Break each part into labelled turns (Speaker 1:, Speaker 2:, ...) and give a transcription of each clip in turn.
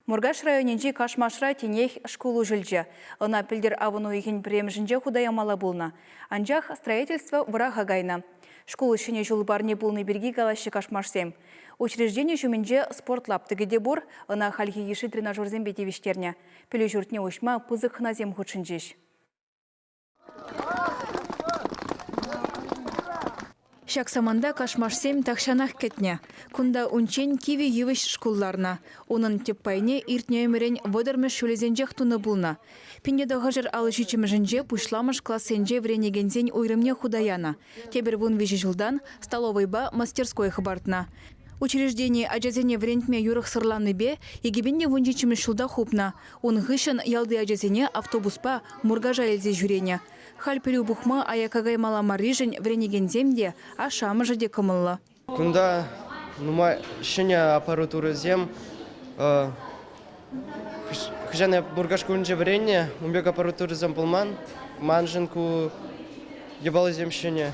Speaker 1: Мургаш районенде кашмашра тенех школу жилже. Она пілдер авыну еген премжінже худаямала булна. Анжах строительство врага гайна. Школу шене жыл барне булны берги галашы кашмашсем. Учреждение жүменже спортлап тігіде бор, она хальхи еші тренажерзен бетевіштерне. Пілі жұртне ұшма пызық хназем худшынжеш. Шак саманда кашмашсем такшанах кетне. Кунда унчен киви евіш школларна. Онын теппайне иртне өмірен водырмеш шөлезенжех туны булна. Пендедағы жыр алышычымыжынже пушламыш классенже вренегензен ойрымне худаяна. Тебір вун вежі жылдан столовайба мастерской хабартна. Учреждение аджазене врентме юрых сырланы бе, егебенне вунжичіміш жылда хупна. Он ғышын ялды аджазене автобуспа мургажа елзе жүрене. Халь пелю бухма аякагай мала марижен вренегенземде, а шамыжы де кымылла.
Speaker 2: Кунда нума шыня аппаратура зем, хыжане бургашкунже врене, умбек аппаратура зем пулман, манжынку ебалы зем шыня.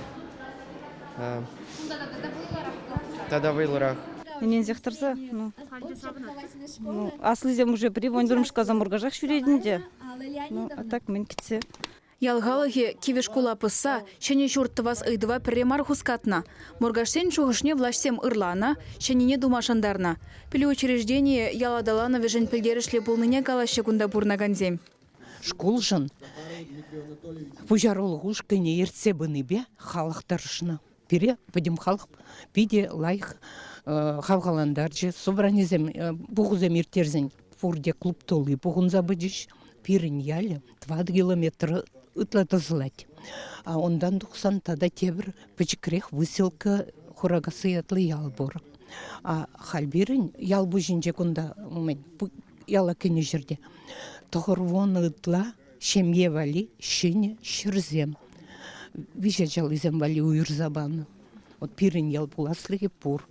Speaker 2: Тада вылырах.
Speaker 3: Мен зехтырса, аслызем уже привондырмышка замургажах шүредінде. А так мен кетсе.
Speaker 1: Ялғалығы киве школа пысса, шәне жұрттывас ыйдыва пірремар хускатна. Мургашсен чуғышне влашсем ырлана, шәнене думашандарна. Пілі учреждение яладалана вежен пілдерішле болныне галашы күнда бурнаганзем.
Speaker 4: Школ жын пужаролы ғушкыне ертсе бе халықтарышына. Пире, падим халық, пиде лайық хавғаландаржы, собранезем, бұғызем ертерзен, фурде клуб толы, бұғын забыдыш, пирін ялі, 2 километр ытлата зылать. А ондан 90 тада тебір пычкрех выселка хурагасы ятлы ялбор. А халбирін ялбу жинже күнда яла кені жерде. Тұғырвон ытла, шемге вали, шыне, шырзем. Виже жалызем вали уйырзабаны. От пирин ял буласлыги пур.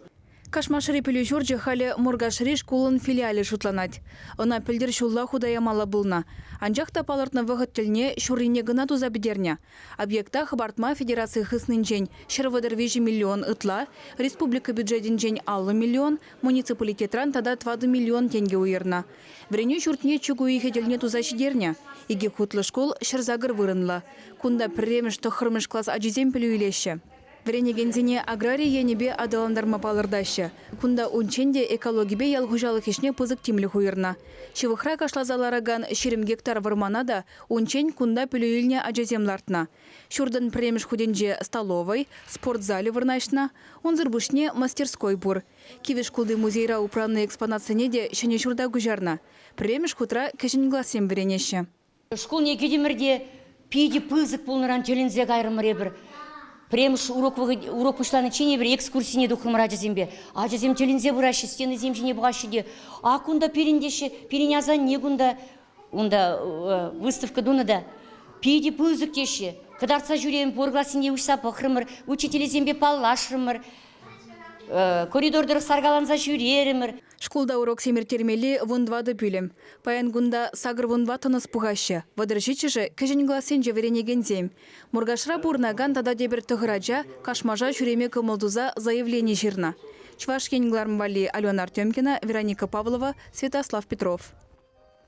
Speaker 1: Кашмашыри пілі жүрджі халі Мургашыри школын филиалі шутланать. Она пілдер шулла худаямала булна. Анжақта палыртны вғыт тіліне шурине гына туза бідерне. Объекта хабартма федерации хыснын жен шырвыдыр 5 миллион ытла, республика бюджетін жен 6 миллион, муниципалитетран тада 2 миллион тенге уйырна. Врене жұртне чугу ихетеліне туза шидерне. Иге хутлы школ шырзагыр вырынла. Кунда премеш тұхырмыш класс аджизем пілі үйлеші. Вренегензене агрария небе адаландарма палырдашы. Кунда унченде экологибе ялғужалық ешне пызык темлі хуйырна. Шывықра кашлазалараган 20 гектар вармана да унчен кунда пілюйлне аджаземлартна. Шурдан премеш худенже столовой, спортзалі вырнашна, онзырбушне мастерской бур. Кивеш кулды музейра управны экспонацияне де шене шурда гужарна. Премеш хутра кешін гласем вренеші.
Speaker 5: Школ не кедемірде пиде пызык болныран телензе гайрымыре бір. Премш урок пушланы чене бір экскурсине духрым раджазембе. Аджазем телензе бұрашы, стены земжіне бұғашыде. А кунда перендеші, перенязан не кунда, онда выставка дунада. Пиде пызык теші. Кадарца жүрем поргласине ұшса пықрымыр, учителі зембе паллашырымыр. Коридордыр саргаланза жүрерімір.
Speaker 1: Школда урок семертермели вундвады пүлем. Паян гунда сагыр вундватыныз пуғашы. Вадыржичі же кәжін гласен жеверенегензем. Мургашра бурнаган тада дебір тұғыраджа, кашмажа жүреме кымылдуза заявление жирна. Чвашкен Глармвали, Алена Артемкина, Вероника Павлова, Святослав Петров.